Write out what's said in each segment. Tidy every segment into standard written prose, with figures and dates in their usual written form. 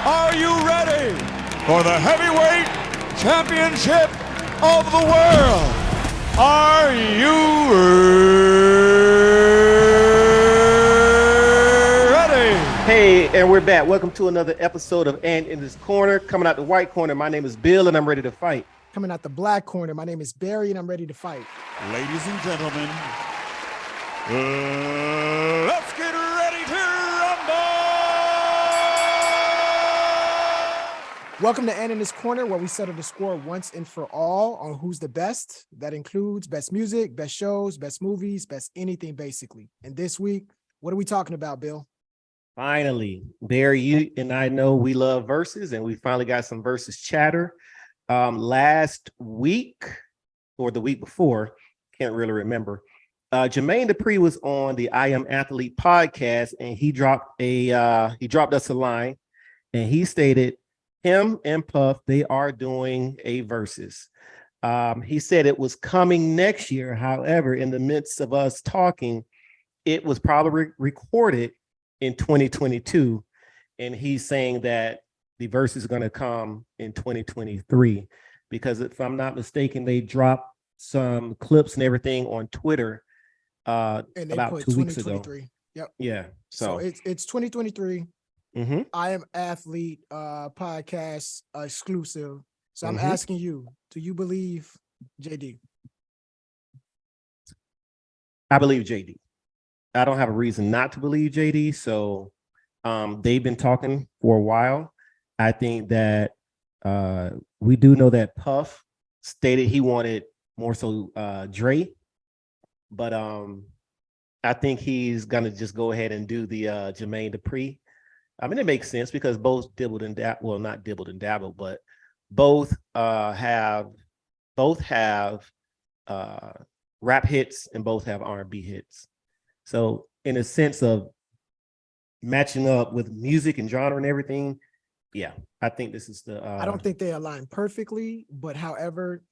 Are you ready for the heavyweight championship of the world? Are you ready? Hey, and we're back. Welcome to another episode of And in This Corner. Coming out the white corner, my name is Bill, and I'm ready to fight. Coming out the black corner, my name is Barry, and I'm ready to fight. Ladies and gentlemen, let's get ready to rumble! Welcome to And in This Corner, where we settle the score once and for all on who's the best. That includes best music, best shows, best movies, best anything, basically. And this week, what are we talking about, Bill? Finally, Barry, you and I know we love verses, and we finally got some verses chatter. Last week or the week before, can't really remember. Jermaine Dupri was on the I Am Athlete podcast, and he dropped us a line, and he stated him and Puff, they are doing a versus. He said it was coming next year. However, in the midst of us talking, it was probably recorded in 2022, and he's saying that the verse is going to come in 2023, because if I'm not mistaken, they dropped some clips and everything on Twitter And they about put 2 weeks ago. Yep. Yeah. So it's 2023. Mm-hmm. I Am Athlete podcast exclusive. So I'm Mm-hmm. asking you, do you believe JD? I believe JD. I don't have a reason not to believe JD. So they've been talking for a while. I think that we do know that Puff stated he wanted more so Dre, but I think he's gonna just go ahead and do the Jermaine Dupri. I mean, it makes sense because both dibbled and well, not dibbled and dabbled, but both have rap hits and both have R&B hits. So in a sense of matching up with music and genre and everything, yeah, I think this is the. I don't think they align perfectly, but however,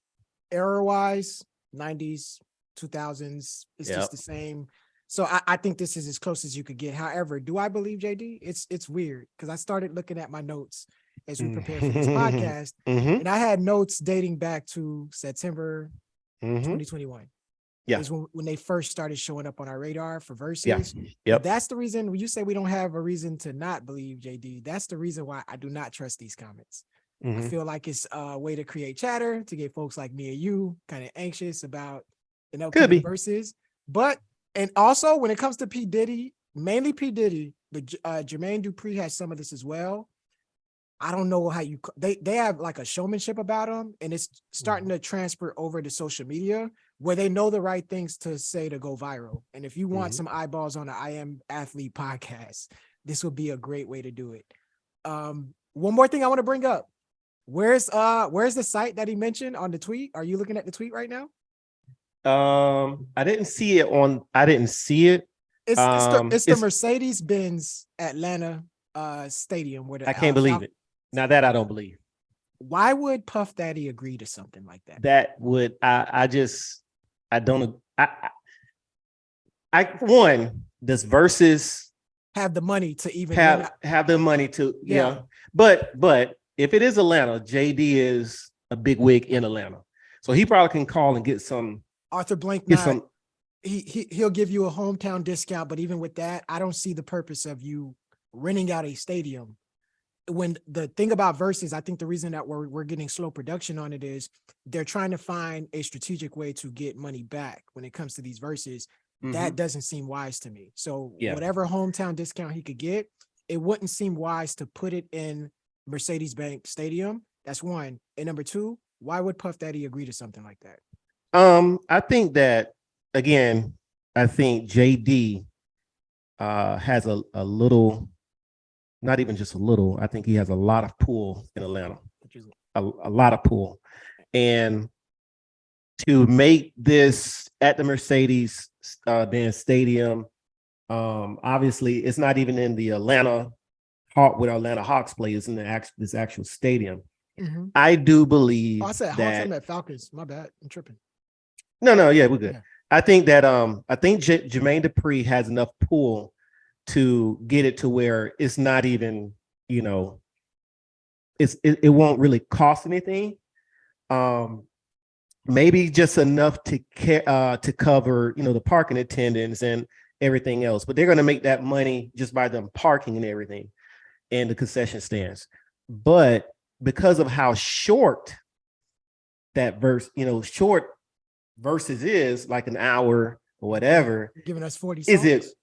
era-wise, 90s, 2000s, it's Yep. just the same. So I think this is as close as you could get. However, do I believe JD? It's weird because I started looking at my notes as we prepare for this podcast, Mhm. and I had notes dating back to September Mhm. 2021. Yeah. Is when they first started showing up on our radar for verses. Yeah. Yep. That's the reason when you say we don't have a reason to not believe JD, that's the reason why I do not trust these comments. I Mhm. feel like it's a way to create chatter to get folks like me and you kind of anxious about an upcoming be. verses. But and also when it comes to P. Diddy, mainly P. Diddy, but Jermaine Dupri has some of this as well. I don't know how they have like a showmanship about them, and it's starting to transfer over to social media where they know the right things to say to go viral. And if you want some eyeballs on the I Am Athlete podcast, this would be a great way to do it. One more thing I want to bring up. Where's the site that he mentioned on the tweet? Are you looking at the tweet right now? I didn't see it on. I didn't see it. It's the Mercedes-Benz Atlanta stadium where I can't believe it. Now that I don't believe. Why would Puff Daddy agree to something like that? That would I don't. One, this versus Have the money to even have the money to But if it is Atlanta, JD is a big wig in Atlanta, so he probably can call and get some. Arthur Blank. He'll give you a hometown discount, but even with that, I don't see the purpose of you renting out a stadium. When the thing about versus, I think the reason that we're getting slow production on it is they're trying to find a strategic way to get money back when it comes to these verses. That doesn't seem wise to me. So whatever hometown discount he could get, it wouldn't seem wise to put it in Mercedes-Benz Stadium. That's one. And number two, why would Puff Daddy agree to something like that? I think that again, I think JD has a little. Not even just a little. I think he has a lot of pull in Atlanta, a lot of pull. And to make this at the Mercedes-Benz Stadium, obviously it's not even in the Atlanta Hawk where Atlanta Hawks play. It's in this actual stadium. I do believe I said Hawks. that I meant Falcons. My bad. I'm tripping. No, yeah, we're good. Yeah. I think that Jermaine Dupri has enough pull to get it to where it's not even, it won't really cost anything. Maybe just enough to cover, the parking attendants and everything else. But they're going to make that money just by them parking and everything and the concession stands. But because of how short that short versus is, like an hour or whatever, giving us 40 songs.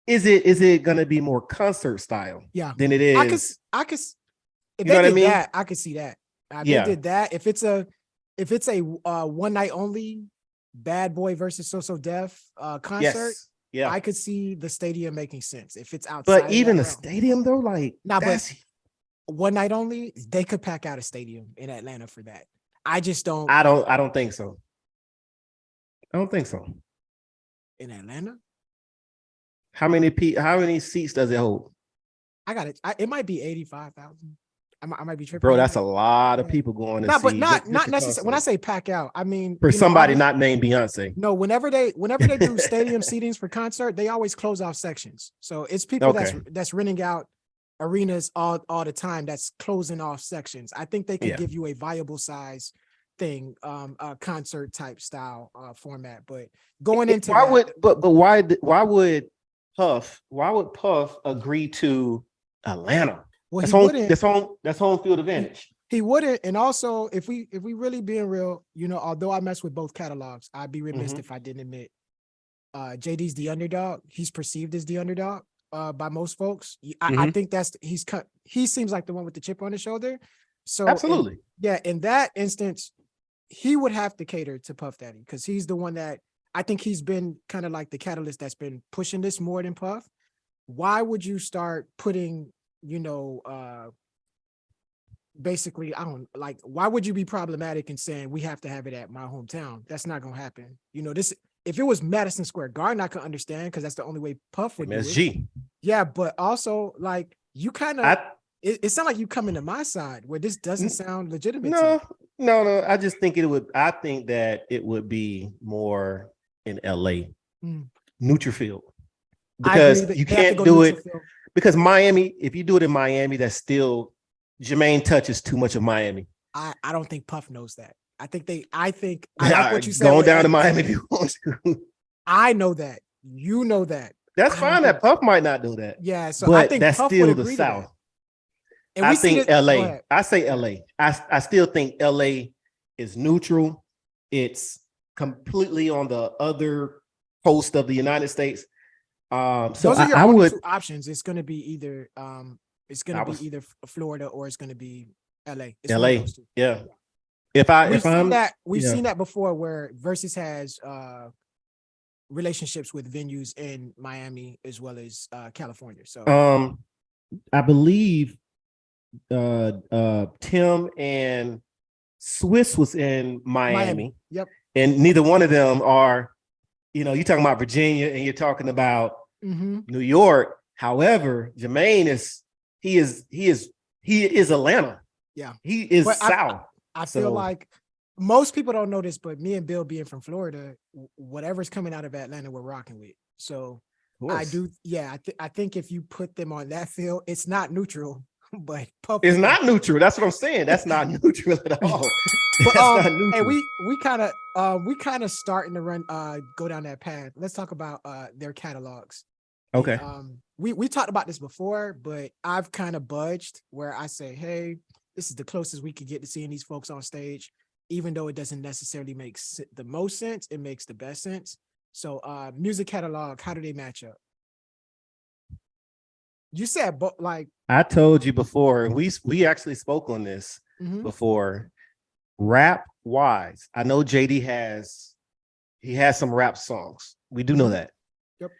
Is it going to be more concert style? Yeah. Than it is? I could. If you know they what I did mean? that, I could see that. If Yeah. they did that, if it's a one night only Bad Boy versus So Def concert, Yes. Yeah. I could see the stadium making sense. If it's outside, but even the realm. stadium though, like, but one night only, they could pack out a stadium in Atlanta for that. I just don't. I don't think so. I don't think so. In Atlanta, how many seats does it hold? I got it. It might be 85,000. I might be tripping. Bro, that's a lot of people going to see. But not necessarily. When I say pack out, I mean for somebody not named Beyonce. No, whenever they do stadium seatings for concert, they always close off sections. So it's people that's renting out arenas all the time. That's closing off sections. I think they could give you a viable size thing, a concert type style format. But going into why would Puff agree to Atlanta? Well, that's home field advantage. He wouldn't. And also, if we really being real, although I mess with both catalogs, I'd be remiss if I didn't admit JD's the underdog. He's perceived as the underdog by most folks. I think he seems like the one with the chip on his shoulder. So absolutely. In that instance, he would have to cater to Puff Daddy because he's the one that I think he's been kind of like the catalyst that's been pushing this more than Puff. Why would you start putting, basically, why would you be problematic in saying we have to have it at my hometown? That's not gonna happen. If it was Madison Square Garden, I could understand because that's the only way Puff would MSG. do it. Yeah, but also like you kind of it sounds like you coming to my side where this doesn't sound legitimate. No. I just think I think that it would be more in LA, neutral field, because you can't do it. Because Miami, if you do it in Miami, that's still Jermaine touches too much of Miami. I don't think Puff knows that. I like what you said. Going down to Miami if you want to. I know that. You know that. That's fine. That Puff might not do that. Yeah. So but I think that's Puff still the South. And I think LA. I say LA. I still think LA is neutral. It's completely on the other coast of the United States. So those are your only two options. It's going to be either either Florida or it's going to be LA. LA. Yeah. We've seen that before where Verzuz has relationships with venues in Miami as well as California. So I believe Tim and Swiss was in Miami. Yep. And neither one of them are, you're talking about Virginia and you're talking about New York. However, Jermaine is Atlanta. Yeah. He is South. I feel like most people don't know this, but me and Bill being from Florida, whatever's coming out of Atlanta, we're rocking with. So I do. Yeah. I think if you put them on that field, it's not neutral, but Puff it's not neutral. That's what I'm saying. That's not neutral at all. But, not neutral. And we kind of starting to run, go down that path. Let's talk about their catalogs. Okay. And, we talked about this before, but I've kind of budged where I say, hey, this is the closest we could get to seeing these folks on stage, even though it doesn't necessarily make the most sense, it makes the best sense. So music catalog, how do they match up? You said, but like I told you before, we actually spoke on this before. Rap wise, I know JD has some rap songs. We do know that. Yep.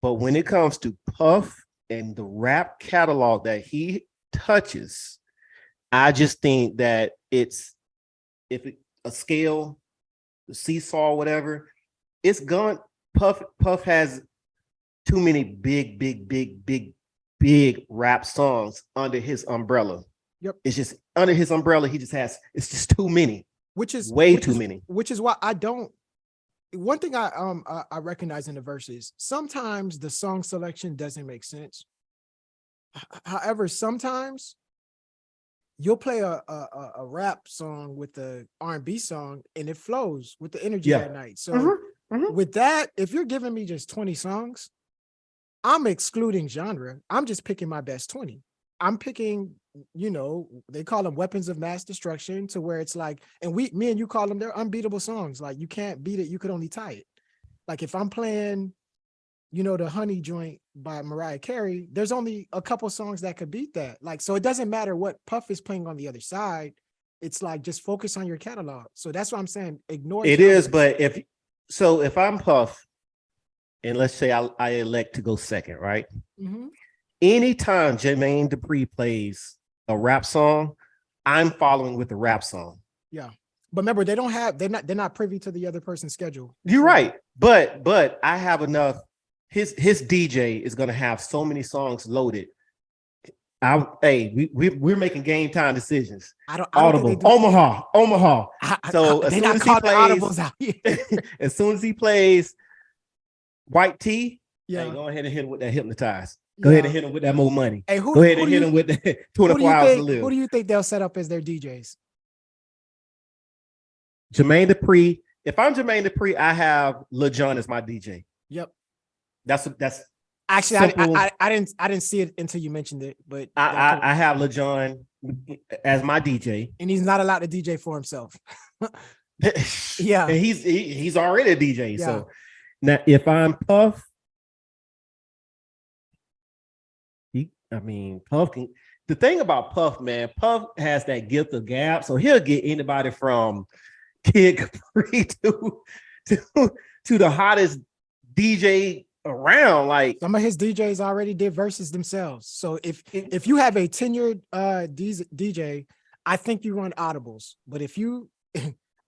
But when it comes to Puff and the rap catalog that he touches, I just think that a scale, the seesaw, whatever, it's gone. Puff has too many big rap songs under his umbrella. Yep. It's just under his umbrella. It's just too many. Which is too many. Which is why I don't. One thing I recognize in the verses, sometimes the song selection doesn't make sense. However, sometimes you'll play a rap song with the R&B song and it flows with the energy Yeah. that night. So with that, if you're giving me just 20 songs, I'm excluding genre. I'm just picking my best 20. I'm picking, they call them weapons of mass destruction, to where it's like, and me and you call them, they're unbeatable songs. Like, you can't beat it. You could only tie it. Like, if I'm playing, the Honey joint by Mariah Carey, there's only a couple songs that could beat that. Like, so it doesn't matter what Puff is playing on the other side. It's like, just focus on your catalog. So that's what I'm saying. Ignore It genre. is, but if I'm Puff, and let's say I elect to go second, right? Mhm. Anytime Jermaine Dupri plays a rap song, I'm following with the rap song. Yeah. But remember, they're not privy to the other person's schedule. You're right. But I have enough. His DJ is gonna have so many songs loaded. We're making game time decisions. I don't Audible, think they do. Omaha. So as they're soon not as he calling plays, audibles out here. as soon as he plays White Tea, Yeah. hey, go ahead and hit him with that Hypnotize. Go ahead and hit him with that More Money. Hey, Go ahead and hit him with that 24 Hours to Live. Who do you think they'll set up as their DJs? Jermaine Dupri. If I'm Jermaine Dupri, I have Lil Jon as my DJ. Yep. That's Actually, simple. I didn't see it until you mentioned it, but I have Lil Jon as my DJ, and he's not allowed to DJ for himself. Yeah, and he's already a DJ. Yeah. So now, if I'm Puff, Puff can. The thing about Puff, man, Puff has that gift of gab, so he'll get anybody from Kid Capri to the hottest DJ around. Like, some of his DJs already did verses themselves. So if you have a tenured DJ, I think you run audibles. But if you,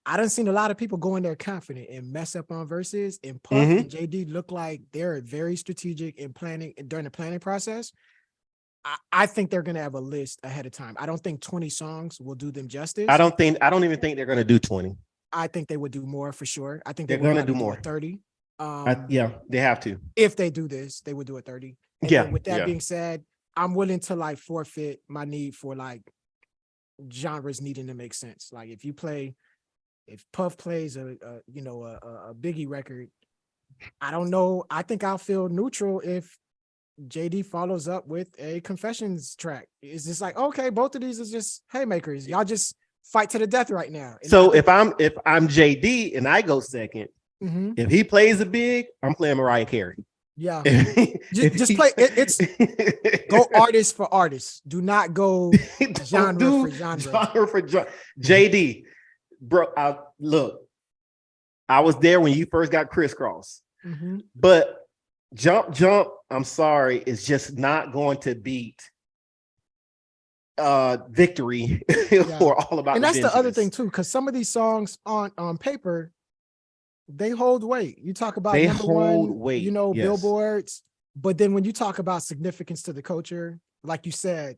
I done seen a lot of people go in there confident and mess up on verses. And Puff and JD look like they're very strategic in planning during the planning process. I think they're gonna have a list ahead of time. I don't think 20 songs will do them justice. I don't even think they're gonna do 20. I think they would do more for sure. I think they're gonna do more. 30. Yeah, they have to. If they do this, they would do a 30. And yeah. With that being said, I'm willing to like forfeit my need for like genres needing to make sense. Like if Puff plays a Biggie record, I don't know. I think I'll feel neutral if JD follows up with a Confessions track. It's just like, okay, both of these is just haymakers. Y'all just fight to the death right now. And so if I'm JD and I go second, mm-hmm. if he plays a big, I'm playing Mariah Carey. Yeah, just play it. It's go artist for artist. Do not go genre for genre. JD, bro. Look, I was there when you first got Crisscross, but Jump. I'm sorry, is just not going to beat Victory or All About. And that's the other thing too, because some of these songs on paper, they hold weight. You talk about they number hold one, weight, yes. Billboards, but then when you talk about significance to the culture, like you said,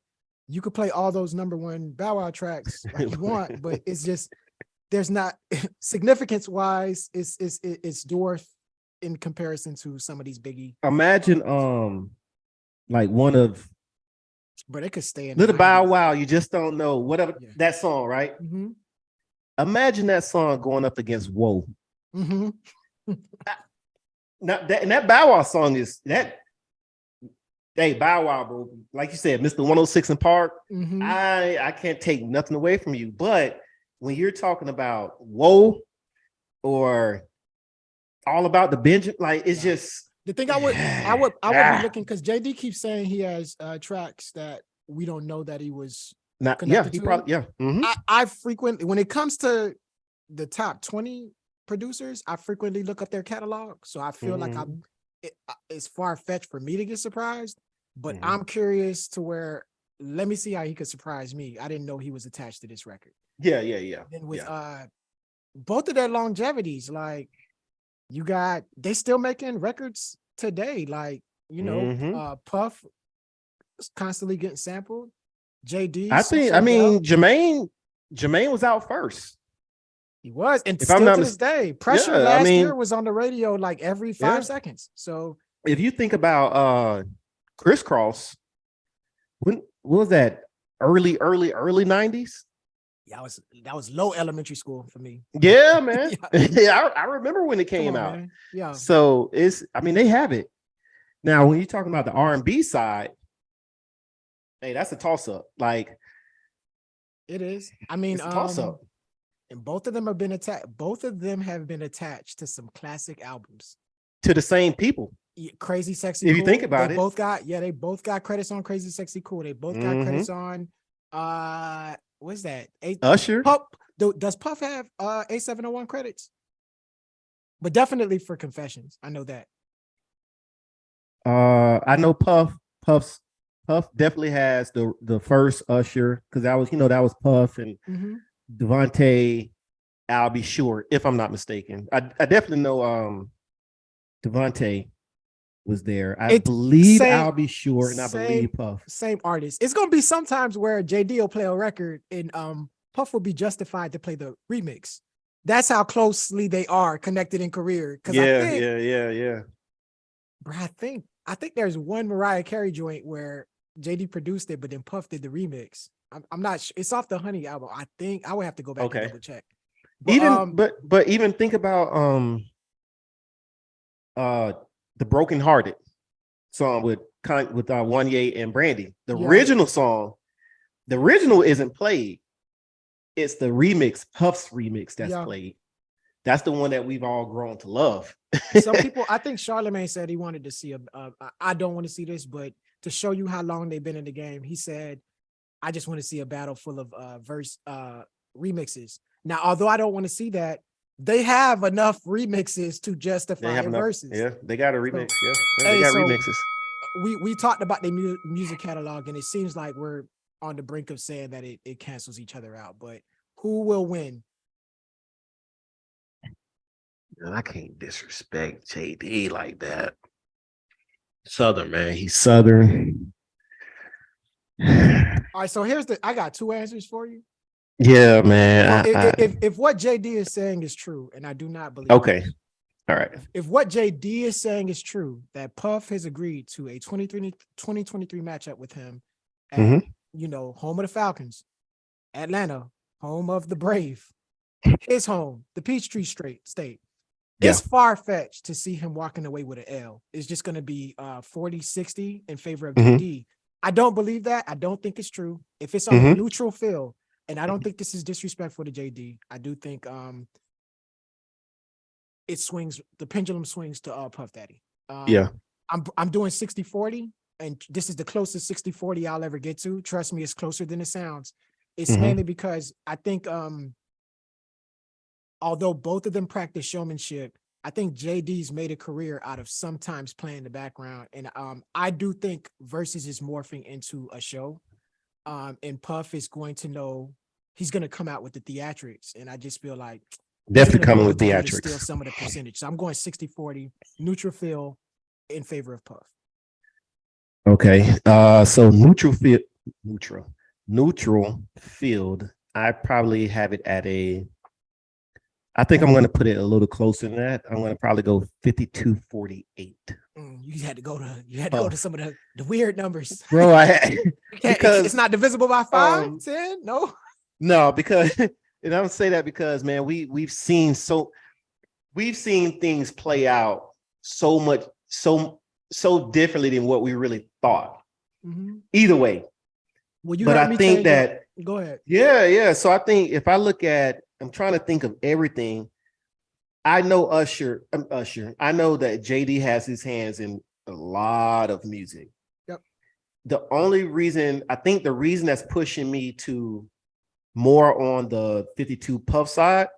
you could play all those number one Bow Wow tracks like you want, but it's just there's not significance wise. It's dwarf in comparison to some of these Biggie. Imagine like one of. But it could stay in Little Bow Wow, you just don't know. Whatever that song, right? Mm-hmm. Imagine that song going up against Whoa. Mm-hmm. That Bow Wow song is that. Hey, Bow Wow, bro. Like you said, Mr. 106 in Park. Mm-hmm. I can't take nothing away from you. But when you're talking about Whoa or All About the Benjamin, like it's just. The thing I would be looking, because JD keeps saying he has tracks that we don't know that he was not. Yeah, he probably Mm-hmm. I frequently, when it comes to the top 20 producers, I frequently look up their catalog. So I feel like it's far fetched for me to get surprised, but I'm curious to where. Let me see how he could surprise me. I didn't know he was attached to this record. Yeah. And with both of their longevities, like. They still making records today. Like, Puff is constantly getting sampled. JD. Jermaine was out first. He was. And still to this day. Pressure last year was on the radio like every 5 seconds. So if you think about Crisscross, when what was that? early 90s. Yeah, that was low elementary school for me. Yeah, man. Yeah. Yeah, I remember when it came out. Man. Yeah. So they have it. Now, when you're talking about the R&B side, hey, that's a toss-up. Like, it is. I mean, it's a toss-up. and both of them have been attached. Both of them have been attached to some classic albums. To the same people. Crazy Sexy If Cool. you think about they it. They both got credits on Crazy Sexy Cool. They both got credits on what's that? Usher. Puff. Does Puff have A701 credits? But definitely for Confessions. I know that. I know Puff definitely has the first Usher, because that was Puff and Devontae, I'll be sure, if I'm not mistaken. I definitely know Devontae was there. I believe I'll be sure, and I believe Puff. Same artist. It's gonna be sometimes where JD will play a record and Puff will be justified to play the remix. That's how closely they are connected in career. Yeah. Bro, I think there's one Mariah Carey joint where JD produced it, but then Puff did the remix. I'm not sure. It's off the Honey album. I think I would have to go back and double check. But, but even think about the Broken Hearted song with Wanye and Brandy. The original song, the original isn't played. It's the remix, Puff's remix, that's played. That's the one that we've all grown to love. Some people, I think Charlamagne said he wanted to see I don't want to see this, but to show you how long they've been in the game, he said, I just want to see a battle full of remixes. Now, although I don't want to see that, they have enough remixes to justify verses. Yeah, they got a remix. So, they got remixes. We talked about the music catalog, and it seems like we're on the brink of saying that it cancels each other out. But who will win? I can't disrespect JD like that. Southern, man. He's Southern. All right, so I got two answers for you. Yeah, man. If what JD is saying is true, and I do not believe okay. All right. If what JD is saying is true, that Puff has agreed to a 2023 matchup with him at, home of the Falcons, Atlanta, home of the Brave, his home, the Peachtree State. It's far-fetched to see him walking away with an L. It's just going to be 40-60 in favor of JD. I don't believe that. I don't think it's true. If it's on a neutral field, and I don't think this is disrespectful to JD, I do think the pendulum swings to Puff Daddy. I'm doing 60-40, and this is the closest 60-40 I'll ever get to. Trust me, it's closer than it sounds. It's mainly because I think although both of them practice showmanship, I think JD's made a career out of sometimes playing the background. And I do think Versus is morphing into a show. And Puff is going to know he's going to come out with the theatrics. And I just feel like definitely coming with theatrics. Steal some of the percentage. So I'm going 60-40, neutral field in favor of Puff. Okay. So neutral field. I probably have it at I think I'm going to put it a little closer than that. I'm going to probably go 52-48. You had to go to some of the weird numbers, bro. Because it's not divisible by 5, 10. No, because and I don't say that because, man, we've seen things play out so much so differently than what we really thought. Either way. Well, I think that go ahead. Yeah. So I think if I look at, I'm trying to think of everything. I know Usher. I know that JD has his hands in a lot of music. Yep. The reason that's pushing me to more on the 52 Puff side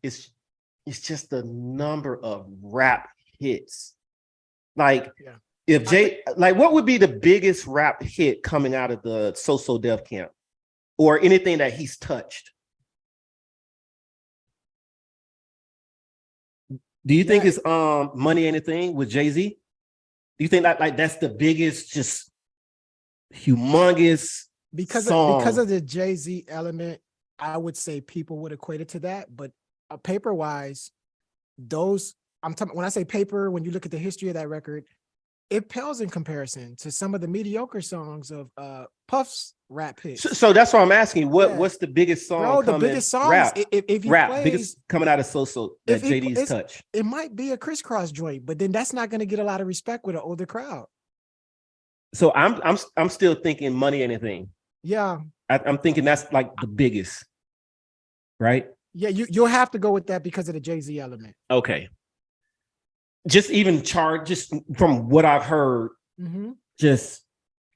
is it's just the number of rap hits. Like, what would be the biggest rap hit coming out of the So Def camp or anything that he's touched? Do you think it's Money Anything with Jay-Z? Do you think that that's the biggest, just humongous song? Because of the Jay-Z element, I would say people would equate it to that. But paper wise, when I say paper, when you look at the history of that record, it pales in comparison to some of the mediocre songs of Puff's rap hits. So that's why I'm asking you, Yeah. what's the biggest song Bro, the coming? biggest songs, Rap, if he rap, plays, biggest coming out of So that if he- JD's it's- touch. it might be a crisscross joint, but then that's not going to get a lot of respect with an older crowd. So I'm still thinking Money Anything. Yeah. I'm thinking that's like the biggest, right? Yeah, you'll have to go with that because of the Jay-Z element. Okay. Just even just from what I've heard, just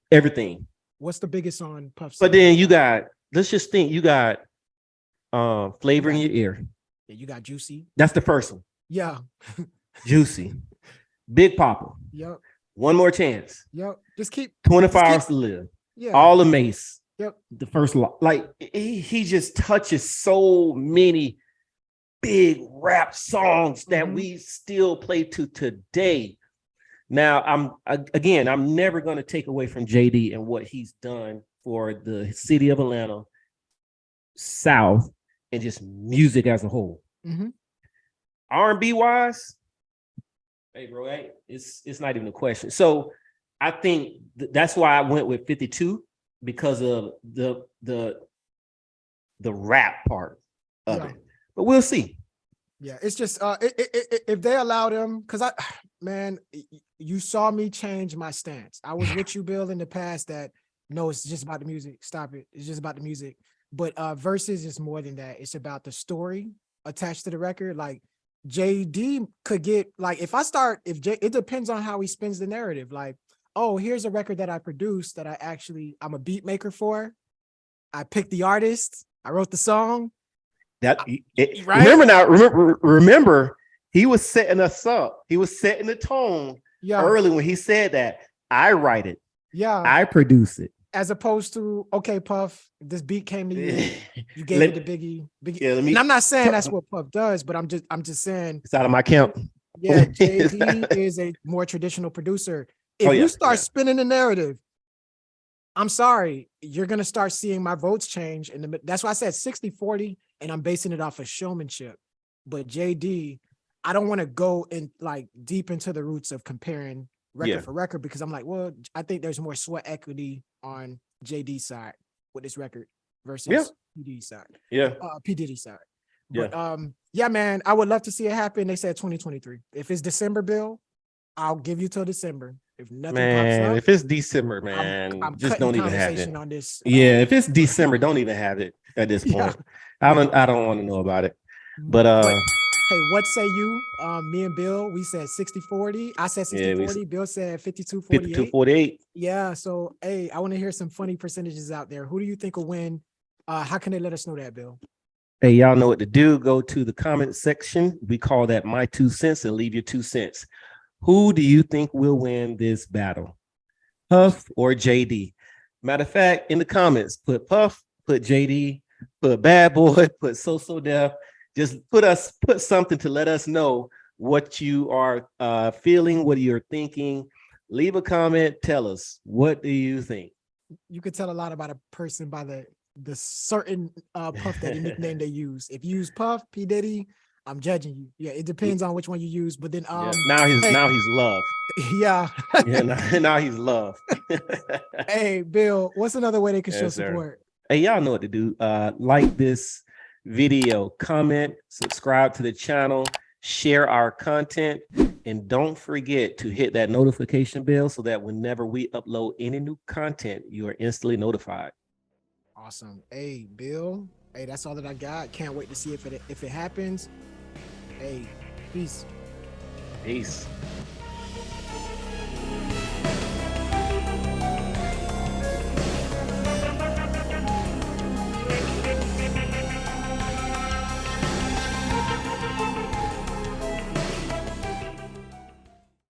everything. What's the biggest on Puff's? But then you got, let's just think, you got Flavor in Your Ear. Yeah, you got Juicy. That's the first one. Yeah. Juicy. Big Papa. Yep. One More Chance. Yep. Just keep 24 Hours to Live. Yeah. All the Mace. Yep. The first like he just touches so many big rap songs that we still play to today. Now, I'm never going to take away from JD and what he's done for the city of Atlanta, South, and just music as a whole. R&B wise, hey bro, it's not even a question. So I think that's why I went with 52 because of the rap part of it. But we'll see. Yeah, it's just if they allow them, because you saw me change my stance. I was with you, Bill, in the past that no, it's just about the music. Stop it. It's just about the music. But Versus is more than that. It's about the story attached to the record. Like JD could get, like, it depends on how he spins the narrative. Like, oh, here's a record that I produced that I'm a beat maker for. I picked the artist. I wrote the song. Right? Remember, he was setting us up. He was setting the tone early when he said that. I write it. Yeah. I produce it. As opposed to, okay, Puff, this beat came to you. You gave it to Biggie. Yeah, and I'm not saying that's what Puff does, but I'm just saying it's out of my camp. Yeah, JD is a more traditional producer. If you start spinning the narrative, I'm sorry, you're going to start seeing my votes change. That's why I said 60-40, and I'm basing it off of showmanship. But JD, I don't want to go in like deep into the roots of comparing record for record, because I'm like, well, I think there's more sweat equity on JD's side with this record versus PD's side. P. Diddy's side. But man, I would love to see it happen. They said 2023. If it's December, Bill, I'll give you till December. If nothing pops up, if it's December, man, I'm just don't even have it. on this. If it's December, don't even have it at this point. I don't want to know about it. But hey, what say you? Me and Bill, we said 60-40. I said 60-40. Bill said 52-48. 52-48. Yeah. So hey, I want to hear some funny percentages out there. Who do you think will win? How can they let us know that, Bill? Hey, y'all know what to do. Go to the comment section. We call that My 2 cents, and leave your 2 cents. Who do you think will win this battle? Puff or JD? Matter of fact, in the comments, put Puff, put JD, put Bad Boy, put So Def. Just put something to let us know what you are feeling, what you're thinking. Leave a comment. Tell us, what do you think? You could tell a lot about a person by the certain Puff Daddy nickname they use. If you use Puff, P. Diddy, I'm judging you. Yeah, it depends on which one you use. But then now he's love. Now he's love. Hey, Bill, what's another way they can show support? Hey, y'all know what to do. Like this video, comment, subscribe to the channel, share our content, and don't forget to hit that notification bell so that whenever we upload any new content, you are instantly notified. Awesome. Hey, Bill. Hey, that's all that I got. Can't wait to see if it happens. Hey, peace. Peace.